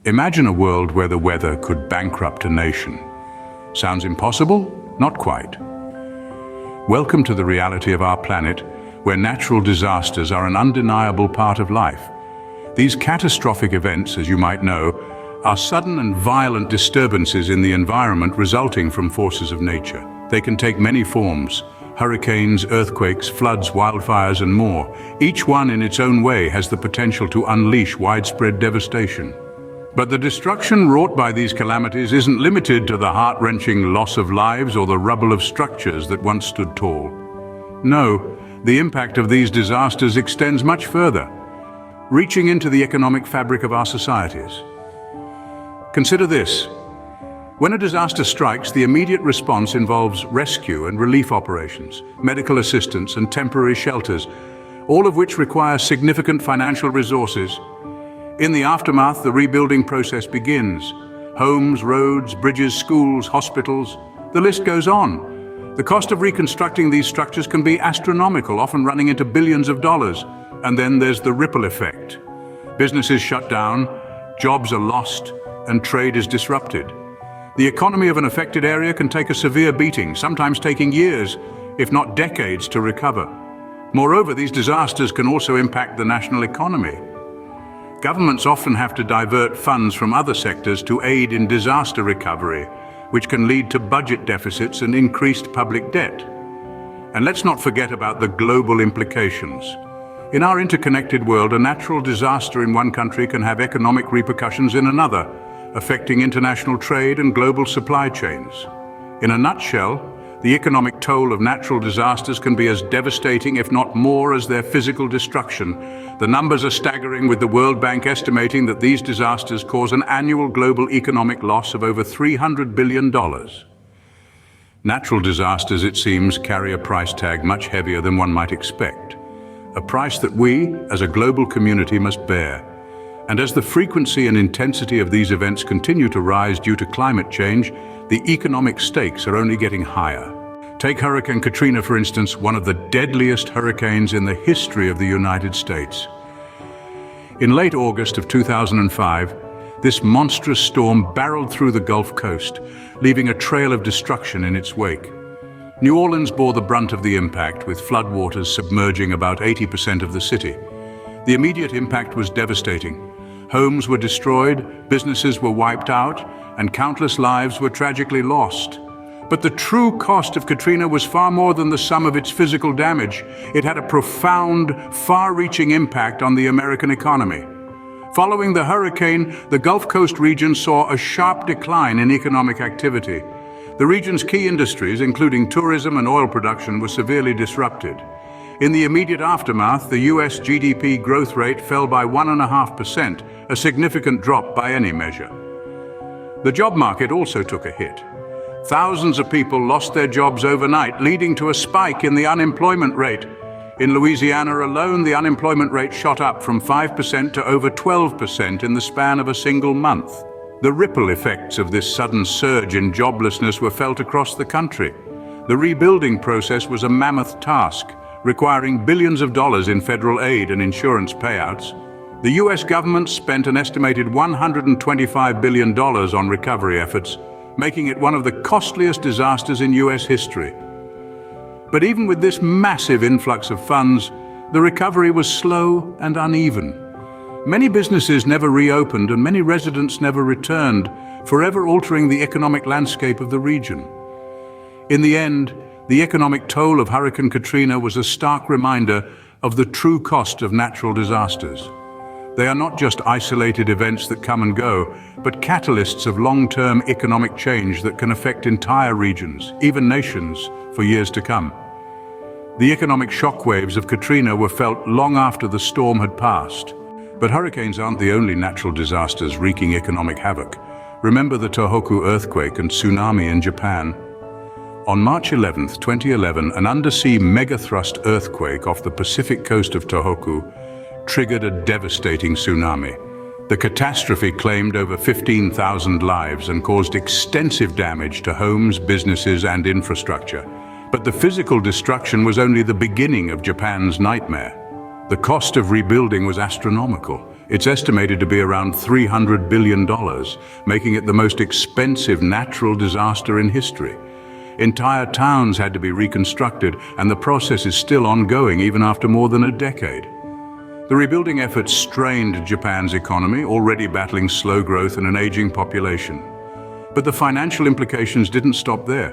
Imagine a world where the weather could bankrupt a nation. Sounds impossible? Not quite. Welcome to the reality of our planet, where natural disasters are an undeniable part of life. These catastrophic events, as you might know, are sudden and violent disturbances in the environment resulting from forces of nature. They can take many forms: hurricanes, earthquakes, floods, wildfires, and more. Each one in its own way has the potential to unleash widespread devastation. But the destruction wrought by these calamities isn't limited to the heart-wrenching loss of lives or the rubble of structures that once stood tall. No, the impact of these disasters extends much further, reaching into the economic fabric of our societies. Consider this. When a disaster strikes, the immediate response involves rescue and relief operations, medical assistance and temporary shelters, all of which require significant financial resources. In the aftermath, the rebuilding process begins. Homes, roads, bridges, schools, hospitals, the list goes on. The cost of reconstructing these structures can be astronomical, often running into billions of dollars. And then there's the ripple effect. Businesses shut down, jobs are lost, and trade is disrupted. The economy of an affected area can take a severe beating, sometimes taking years, if not decades, to recover. Moreover, these disasters can also impact the national economy. Governments often have to divert funds from other sectors to aid in disaster recovery, which can lead to budget deficits and increased public debt. And let's not forget about the global implications. In our interconnected world, a natural disaster in one country can have economic repercussions in another, affecting international trade and global supply chains. In a nutshell, the economic toll of natural disasters can be as devastating, if not more, as their physical destruction. The numbers are staggering, with the World Bank estimating that these disasters cause an annual global economic loss of over $300 billion. Natural disasters, it seems, carry a price tag much heavier than one might expect. A price that we, as a global community, must bear. And as the frequency and intensity of these events continue to rise due to climate change, the economic stakes are only getting higher. Take Hurricane Katrina, for instance, one of the deadliest hurricanes in the history of the United States. In late August of 2005, this monstrous storm barreled through the Gulf Coast, leaving a trail of destruction in its wake. New Orleans bore the brunt of the impact, with floodwaters submerging about 80% of the city. The immediate impact was devastating. Homes were destroyed, businesses were wiped out, and countless lives were tragically lost. But the true cost of Katrina was far more than the sum of its physical damage. It had a profound, far-reaching impact on the American economy. Following the hurricane, the Gulf Coast region saw a sharp decline in economic activity. The region's key industries, including tourism and oil production, were severely disrupted. In the immediate aftermath, the US GDP growth rate fell by 1.5%, a significant drop by any measure. The job market also took a hit. Thousands of people lost their jobs overnight, leading to a spike in the unemployment rate. In Louisiana alone, the unemployment rate shot up from 5% to over 12% in the span of a single month. The ripple effects of this sudden surge in joblessness were felt across the country. The rebuilding process was a mammoth task, requiring billions of dollars in federal aid and insurance payouts. The US government spent an estimated $125 billion on recovery efforts, making it one of the costliest disasters in US history. But even with this massive influx of funds, the recovery was slow and uneven. Many businesses never reopened and many residents never returned, forever altering the economic landscape of the region. In the end, the economic toll of Hurricane Katrina was a stark reminder of the true cost of natural disasters. They are not just isolated events that come and go, but catalysts of long-term economic change that can affect entire regions, even nations, for years to come. The economic shockwaves of Katrina were felt long after the storm had passed. But hurricanes aren't the only natural disasters wreaking economic havoc. Remember the Tohoku earthquake and tsunami in Japan? On March 11, 2011, an undersea megathrust earthquake off the Pacific coast of Tohoku triggered a devastating tsunami. The catastrophe claimed over 15,000 lives and caused extensive damage to homes, businesses, and infrastructure. But the physical destruction was only the beginning of Japan's nightmare. The cost of rebuilding was astronomical. It's estimated to be around $300 billion, making it the most expensive natural disaster in history. Entire towns had to be reconstructed, and the process is still ongoing even after more than a decade. The rebuilding efforts strained Japan's economy, already battling slow growth and an aging population. But the financial implications didn't stop there.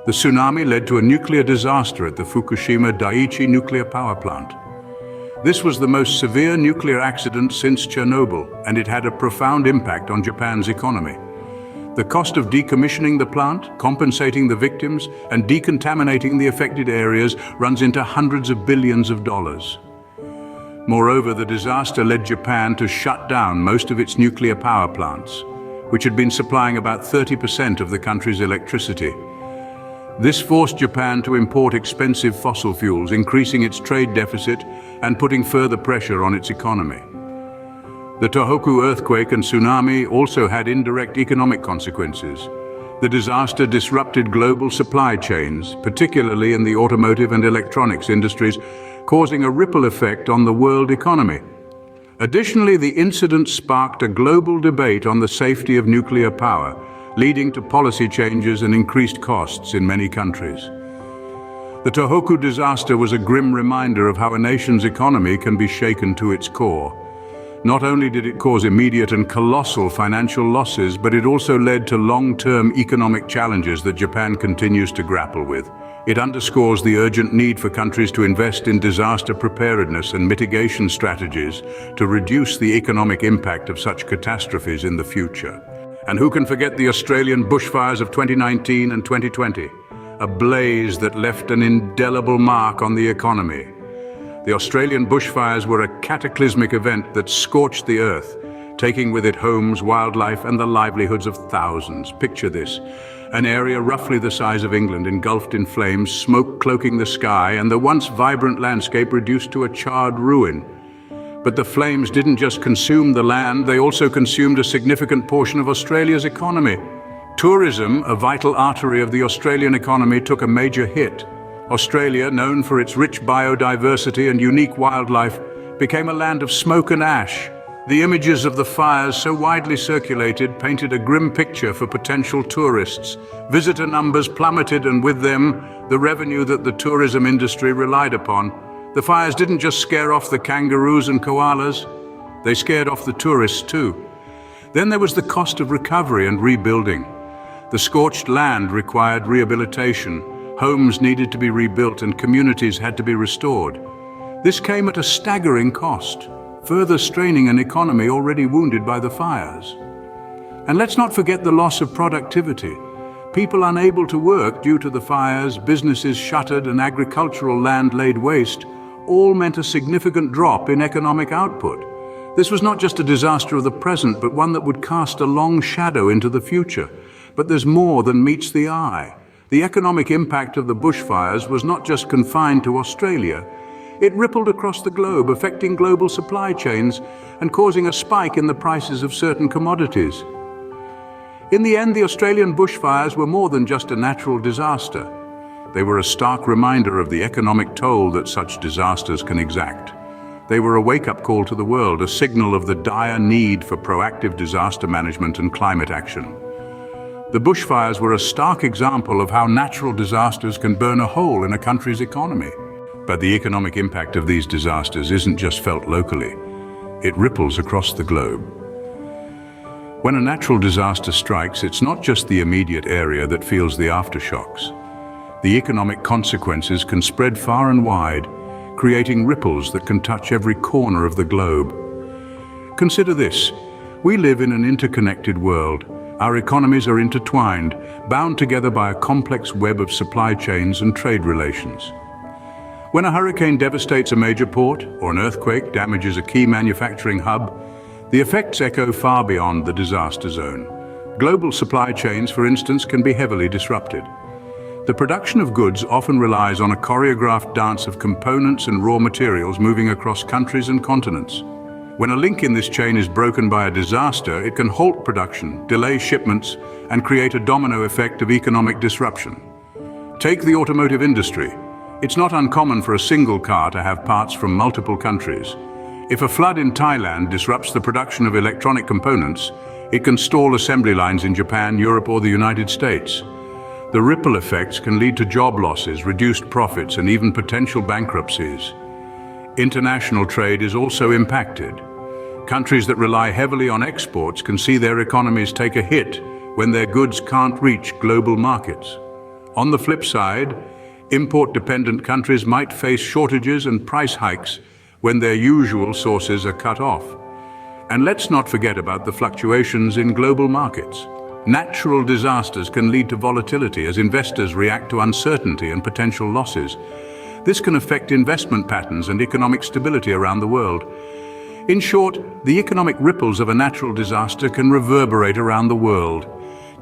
The tsunami led to a nuclear disaster at the Fukushima Daiichi nuclear power plant. This was the most severe nuclear accident since Chernobyl, and it had a profound impact on Japan's economy. The cost of decommissioning the plant, compensating the victims, and decontaminating the affected areas runs into hundreds of billions of dollars. Moreover, the disaster led Japan to shut down most of its nuclear power plants, which had been supplying about 30% of the country's electricity. This forced Japan to import expensive fossil fuels, increasing its trade deficit and putting further pressure on its economy. The Tohoku earthquake and tsunami also had indirect economic consequences. The disaster disrupted global supply chains, particularly in the automotive and electronics industries, causing a ripple effect on the world economy. Additionally, the incident sparked a global debate on the safety of nuclear power, leading to policy changes and increased costs in many countries. The Tohoku disaster was a grim reminder of how a nation's economy can be shaken to its core. Not only did it cause immediate and colossal financial losses, but it also led to long-term economic challenges that Japan continues to grapple with. It underscores the urgent need for countries to invest in disaster preparedness and mitigation strategies to reduce the economic impact of such catastrophes in the future. And who can forget the Australian bushfires of 2019 and 2020? A blaze that left an indelible mark on the economy. The Australian bushfires were a cataclysmic event that scorched the earth, taking with it homes, wildlife, and the livelihoods of thousands. Picture this: an area roughly the size of England engulfed in flames, smoke cloaking the sky, and the once vibrant landscape reduced to a charred ruin. But the flames didn't just consume the land, they also consumed a significant portion of Australia's economy. Tourism, a vital artery of the Australian economy, took a major hit. Australia, known for its rich biodiversity and unique wildlife, became a land of smoke and ash. The images of the fires, so widely circulated, painted a grim picture for potential tourists. Visitor numbers plummeted, and with them, the revenue that the tourism industry relied upon. The fires didn't just scare off the kangaroos and koalas, they scared off the tourists too. Then there was the cost of recovery and rebuilding. The scorched land required rehabilitation. Homes needed to be rebuilt and communities had to be restored. This came at a staggering cost, further straining an economy already wounded by the fires. And let's not forget the loss of productivity. People unable to work due to the fires, businesses shuttered, and agricultural land laid waste, all meant a significant drop in economic output. This was not just a disaster of the present, but one that would cast a long shadow into the future. But there's more than meets the eye. The economic impact of the bushfires was not just confined to Australia. It rippled across the globe, affecting global supply chains and causing a spike in the prices of certain commodities. In the end, the Australian bushfires were more than just a natural disaster. They were a stark reminder of the economic toll that such disasters can exact. They were a wake-up call to the world, a signal of the dire need for proactive disaster management and climate action. The bushfires were a stark example of how natural disasters can burn a hole in a country's economy. But the economic impact of these disasters isn't just felt locally. It ripples across the globe. When a natural disaster strikes, it's not just the immediate area that feels the aftershocks. The economic consequences can spread far and wide, creating ripples that can touch every corner of the globe. Consider this: we live in an interconnected world. Our economies are intertwined, bound together by a complex web of supply chains and trade relations. When a hurricane devastates a major port, or an earthquake damages a key manufacturing hub, the effects echo far beyond the disaster zone. Global supply chains, for instance, can be heavily disrupted. The production of goods often relies on a choreographed dance of components and raw materials moving across countries and continents. When a link in this chain is broken by a disaster, it can halt production, delay shipments, and create a domino effect of economic disruption. Take the automotive industry. It's not uncommon for a single car to have parts from multiple countries. If a flood in Thailand disrupts the production of electronic components, it can stall assembly lines in Japan, Europe, or the United States. The ripple effects can lead to job losses, reduced profits, and even potential bankruptcies. International trade is also impacted. Countries that rely heavily on exports can see their economies take a hit when their goods can't reach global markets. On the flip side, import-dependent countries might face shortages and price hikes when their usual sources are cut off. And let's not forget about the fluctuations in global markets. Natural disasters can lead to volatility as investors react to uncertainty and potential losses. This can affect investment patterns and economic stability around the world. In short, the economic ripples of a natural disaster can reverberate around the world,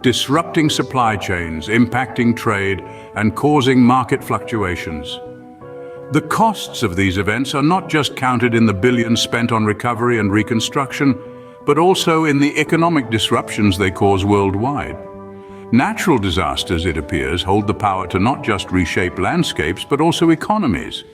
disrupting supply chains, impacting trade, and causing market fluctuations. The costs of these events are not just counted in the billions spent on recovery and reconstruction, but also in the economic disruptions they cause worldwide. Natural disasters, it appears, hold the power to not just reshape landscapes, but also economies.